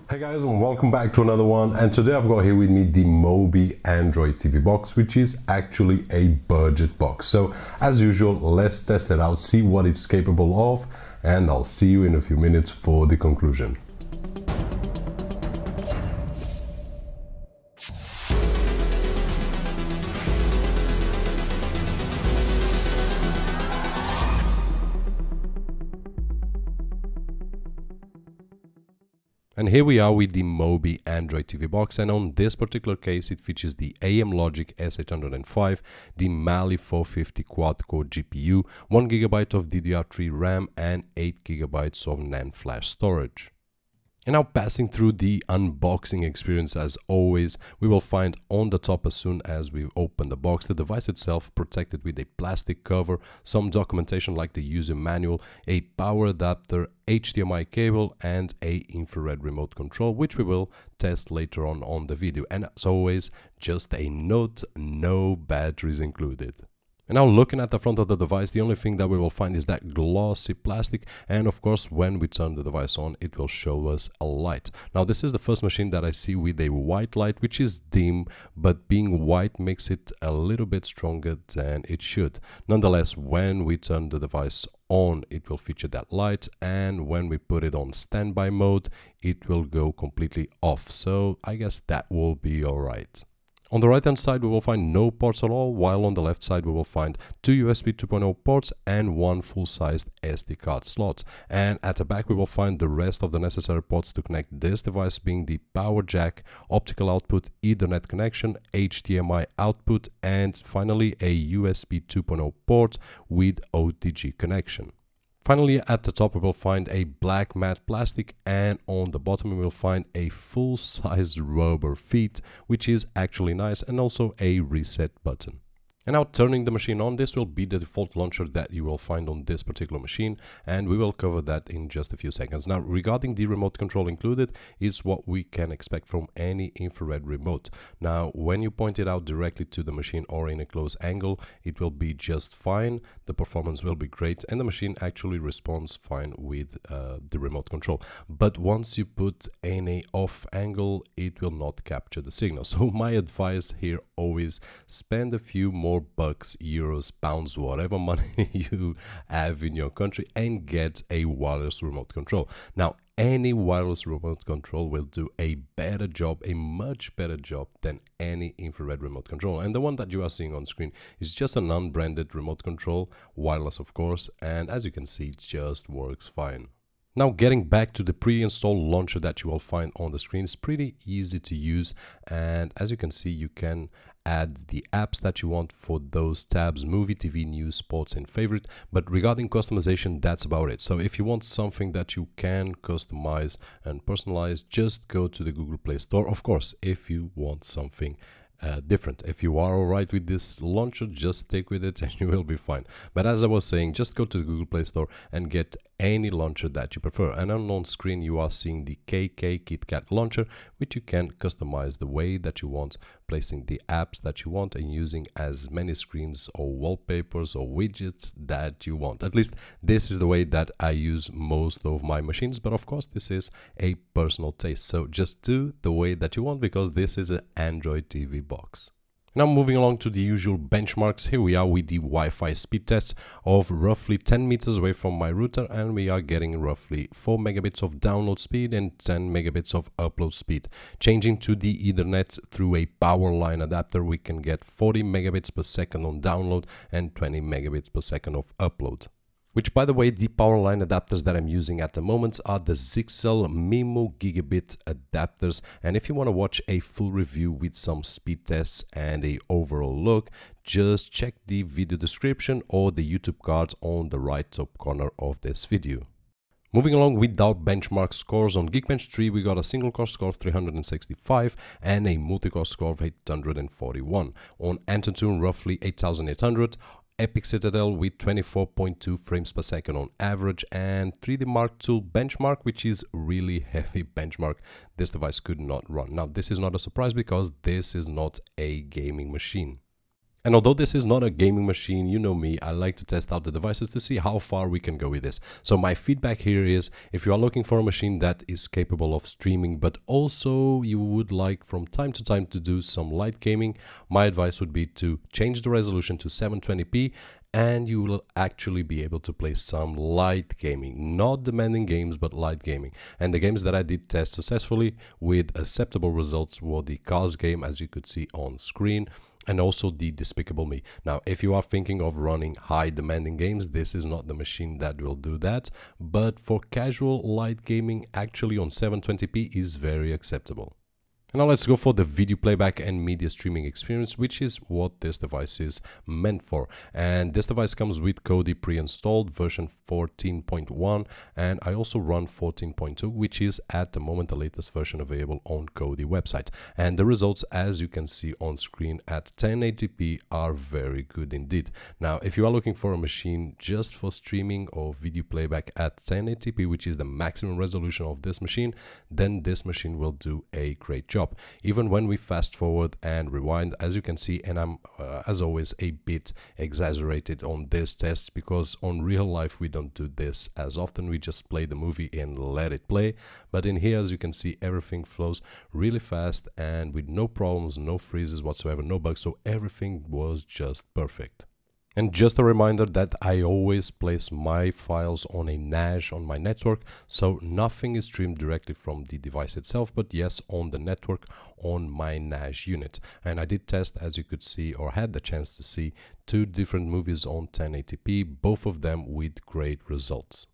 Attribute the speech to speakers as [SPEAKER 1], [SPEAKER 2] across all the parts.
[SPEAKER 1] Hey guys, and welcome back to another one. And today I've got here with me the Mobie Android TV box, which is actually a budget box. So as usual, let's test it out, see what it's capable of, and I'll see you in a few minutes for the conclusion. And here we are with the Mobie Android TV box, and on this particular case it features the Amlogic S805, the Mali 450 quad-core GPU, 1GB of DDR3 RAM and 8GB of NAND flash storage. And now passing through the unboxing experience, as always, we will find on the top, as soon as we open the box, the device itself protected with a plastic cover, some documentation like the user manual, a power adapter, HDMI cable and a infrared remote control, which we will test later on the video. And as always, just a note, no batteries included. And now looking at the front of the device, the only thing that we will find is that glossy plastic, and of course when we turn the device on it will show us a light. Now this is the first machine that I see with a white light, which is dim, but being white makes it a little bit stronger than it should. Nonetheless, when we turn the device on it will feature that light, and when we put it on standby mode it will go completely off, so I guess that will be alright. On the right hand side we will find no ports at all, while on the left side we will find two USB 2.0 ports and one full-sized SD card slot. And at the back we will find the rest of the necessary ports to connect this device, being the power jack, optical output, Ethernet connection, HDMI output, and finally a USB 2.0 port with OTG connection. Finally, at the top we will find a black matte plastic, and on the bottom we will find a full-size rubber feet, which is actually nice, and also a reset button. And now turning the machine on, this will be the default launcher that you will find on this particular machine, and we will cover that in just a few seconds. Now regarding the remote control included is what we can expect from any infrared remote. Now when you point it out directly to the machine or in a close angle it will be just fine, the performance will be great, and the machine actually responds fine with the remote control. But once you put in a off angle it will not capture the signal. So my advice here, always spend a few more bucks, euros, pounds, whatever money you have in your country and get a wireless remote control. Now any wireless remote control will do a better job, a much better job than any infrared remote control. And the one that you are seeing on screen is just an unbranded remote control, wireless of course, and as you can see it just works fine. Now getting back to the pre-installed launcher that you will find on the screen, is pretty easy to use, and as you can see you can add the apps that you want for those tabs: movie, TV, news, sports and favorite. But regarding customization, that's about it. So if you want something that you can customize and personalize, just go to the Google Play Store. Of course, if you want something different. If you are alright with this launcher, just stick with it and you will be fine. But as I was saying, just go to the Google Play Store and get any launcher that you prefer. And on screen you are seeing the KitKat launcher, which you can customize the way that you want, placing the apps that you want and using as many screens or wallpapers or widgets that you want. At least this is the way that I use most of my machines, but of course this is a personal taste, so just do the way that you want, because this is an Android TV box. Now moving along to the usual benchmarks, here we are with the Wi-Fi speed test of roughly 10 meters away from my router, and we are getting roughly 4 megabits of download speed and 10 megabits of upload speed. Changing to the Ethernet through a power line adapter, we can get 40 megabits per second on download and 20 megabits per second of upload. Which, by the way, the power line adapters that I'm using at the moment are the Zixel Mimo Gigabit adapters. And if you want to watch a full review with some speed tests and a overall look, just check the video description or the YouTube card on the right top corner of this video. Moving along with our benchmark scores, on Geekbench 3 we got a single core score of 365 and a multi-core score of 841. On Antuntu roughly 8800. Epic Citadel with 24.2 frames per second on average, and 3D Mark II benchmark, which is really heavy benchmark, this device could not run. Now this is not a surprise because this is not a gaming machine. And although this is not a gaming machine, you know me, I like to test out the devices to see how far we can go with this. So my feedback here is, if you are looking for a machine that is capable of streaming, but also you would like from time to time to do some light gaming, my advice would be to change the resolution to 720p, and you will actually be able to play some light gaming, not demanding games, but light gaming. And the games that I did test successfully with acceptable results were the Cars game, as you could see on screen, and also the Despicable Me. Now, if you are thinking of running high demanding games, this is not the machine that will do that, but for casual light gaming, actually on 720p is very acceptable. And now let's go for the video playback and media streaming experience, which is what this device is meant for. And this device comes with KODI pre-installed version 14.1, and I also run 14.2, which is at the moment the latest version available on KODI website. And the results, as you can see on screen at 1080p, are very good indeed. Now, if you are looking for a machine just for streaming or video playback at 1080p, which is the maximum resolution of this machine, then this machine will do a great job. Even when we fast forward and rewind, as you can see, and I'm as always a bit exaggerated on this test, because on real life we don't do this as often. We just play the movie and let it play. But in here, as you can see, everything flows really fast and with no problems, no freezes whatsoever, no bugs, so everything was just perfect. And just a reminder that I always place my files on a NAS on my network, so nothing is streamed directly from the device itself, but yes, on the network on my NAS unit. And I did test, as you could see, or had the chance to see, 2 different movies on 1080p, both of them with great results.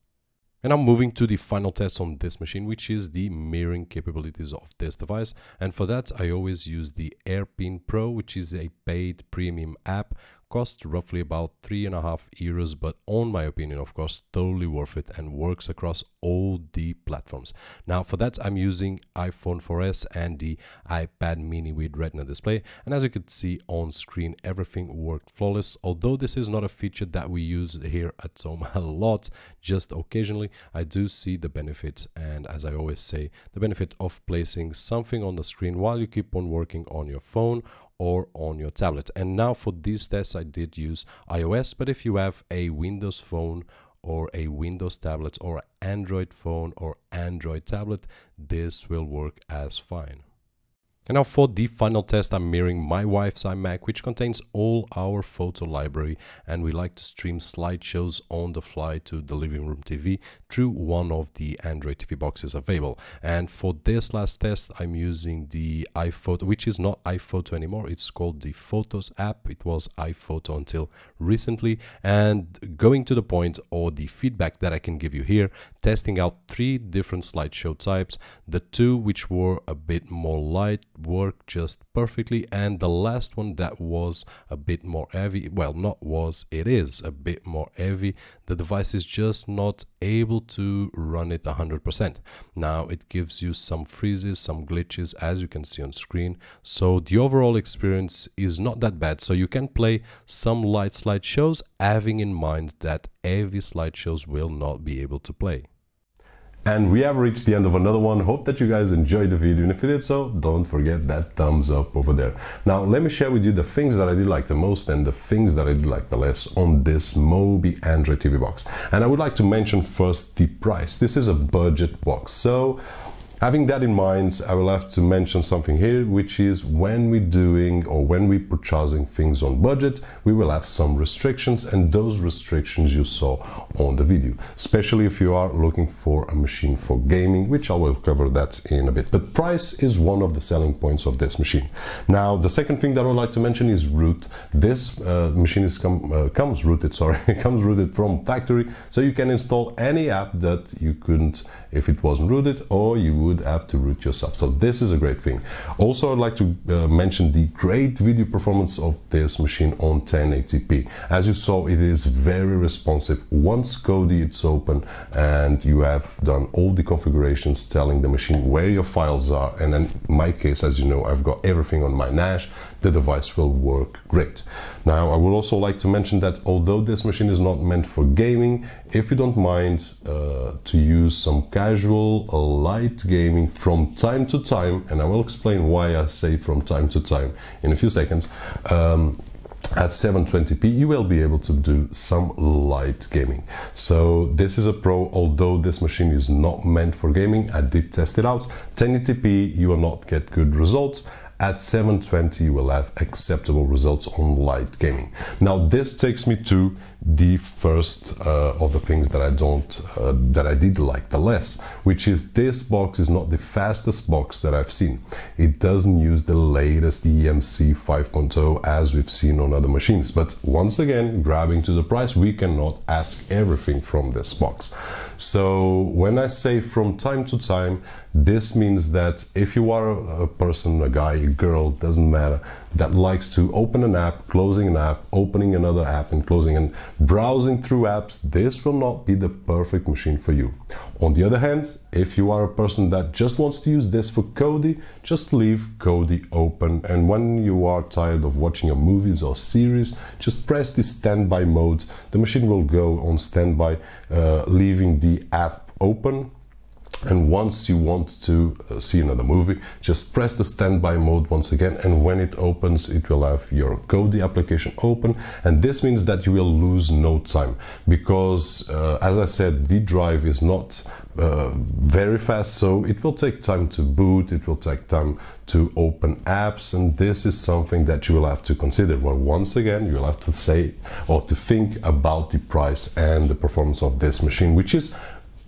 [SPEAKER 1] And I'm moving to the final test on this machine, which is the mirroring capabilities of this device. And for that, I always use the AirPin Pro, which is a paid premium app. Costs roughly about €3.5, but on my opinion, of course, totally worth it and works across all the platforms. Now, for that, I'm using iPhone 4S and the iPad mini with Retina display. And as you could see on screen, everything worked flawless. Although this is not a feature that we use here at home a lot, just occasionally, I do see the benefits. And as I always say, the benefit of placing something on the screen while you keep on working on your phone or on your tablet. And now for these tests, I did use iOS, but if you have a Windows phone or a Windows tablet or Android phone or Android tablet, this will work as fine. And now for the final test, I'm mirroring my wife's iMac, which contains all our photo library, and we like to stream slideshows on the fly to the living room TV through one of the Android TV boxes available. And for this last test, I'm using the iPhoto, which is not iPhoto anymore, it's called the Photos app. It was iPhoto until recently. And going to the point, or the feedback that I can give you here, testing out 3 different slideshow types, the 2 which were a bit more light worked just perfectly, and the last one that was a bit more heavy, well, not was, it is a bit more heavy, the device is just not able to run it 100%. Now it gives you some freezes, some glitches, as you can see on screen, so the overall experience is not that bad. So you can play some light slideshows, having in mind that heavy slideshows will not be able to play. And we have reached the end of another one. Hope that you guys enjoyed the video, and if you did so, don't forget that thumbs up over there. Now let me share with you the things that I did like the most and the things that I did like the less on this Mobie Android TV box. And I would like to mention first the price. This is a budget box, so having that in mind, I will have to mention something here, which is when we're doing or when we're purchasing things on budget, we will have some restrictions, and those restrictions you saw on the video, especially if you are looking for a machine for gaming, which I will cover that in a bit. But price is one of the selling points of this machine. Now, the second thing that I would like to mention is root. This machine is comes rooted from factory, so you can install any app that you couldn't if it wasn't rooted, or you would have to root yourself. So this is a great thing. Also, I'd like to mention the great video performance of this machine on 1080p. As you saw, it is very responsive. Once KODI is open and you have done all the configurations telling the machine where your files are, and in my case, as you know, I've got everything on my NAS, the device will work great. Now, I would also like to mention that although this machine is not meant for gaming, if you don't mind to use some casual light gaming from time to time, and I will explain why I say from time to time in a few seconds, at 720p you will be able to do some light gaming. So this is a pro, although this machine is not meant for gaming. I did test it out. 1080p you will not get good results. At 720 you will have acceptable results on light gaming. Now this takes me to the first of the things that I did like the less, which is this box is not the fastest box that I've seen. It doesn't use the latest EMC 5.0 as we've seen on other machines, but once again, grabbing to the price, we cannot ask everything from this box. So when I say from time to time, this means that if you are a person, a guy, a girl, doesn't matter, that likes to open an app, closing an app, opening another app and closing and browsing through apps, this will not be the perfect machine for you. On the other hand, if you are a person that just wants to use this for KODI, just leave KODI open, and when you are tired of watching your movies or series, just press the standby mode. The machine will go on standby, leaving the app open. And once you want to see another movie, just press the standby mode once again, and when it opens it will have your KODI application open, and this means that you will lose no time, because as I said, the drive is not very fast, so it will take time to boot, it will take time to open apps, and this is something that you will have to consider. Well, once again, you will have to say or to think about the price and the performance of this machine, which is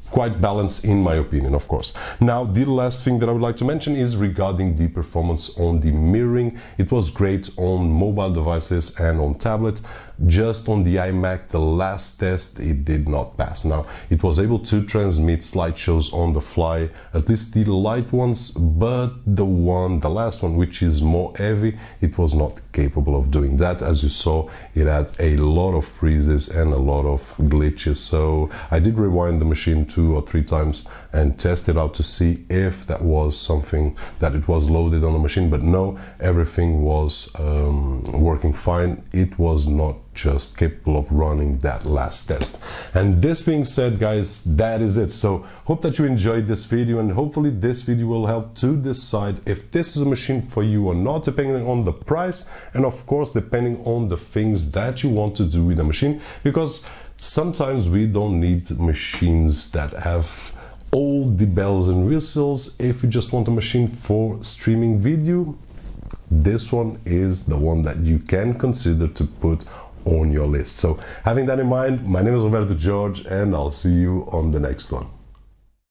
[SPEAKER 1] quite balanced in my opinion, of course. Now, the last thing that I would like to mention is regarding the performance on the mirroring. It was great on mobile devices and on tablet. Just on the Imac, the last test, it did not pass. Now, it was able to transmit slideshows on the fly, at least the light ones, but the last one, which is more heavy, it was not capable of doing that. As you saw, it had a lot of freezes and a lot of glitches. So I did rewind the machine 2 or 3 times and test it out to see if that was something that it was loaded on the machine, but no, everything was working fine. It was not just capable of running that last test. And this being said, guys, that is it. So hope that you enjoyed this video, and hopefully this video will help to decide if this is a machine for you or not, depending on the price, and of course depending on the things that you want to do with the machine, because sometimes we don't need machines that have all the bells and whistles. If you just want a machine for streaming video, this one is the one that you can consider to put on your list. So having that in mind, my name is Roberto Jorge, and I'll see you on the next one.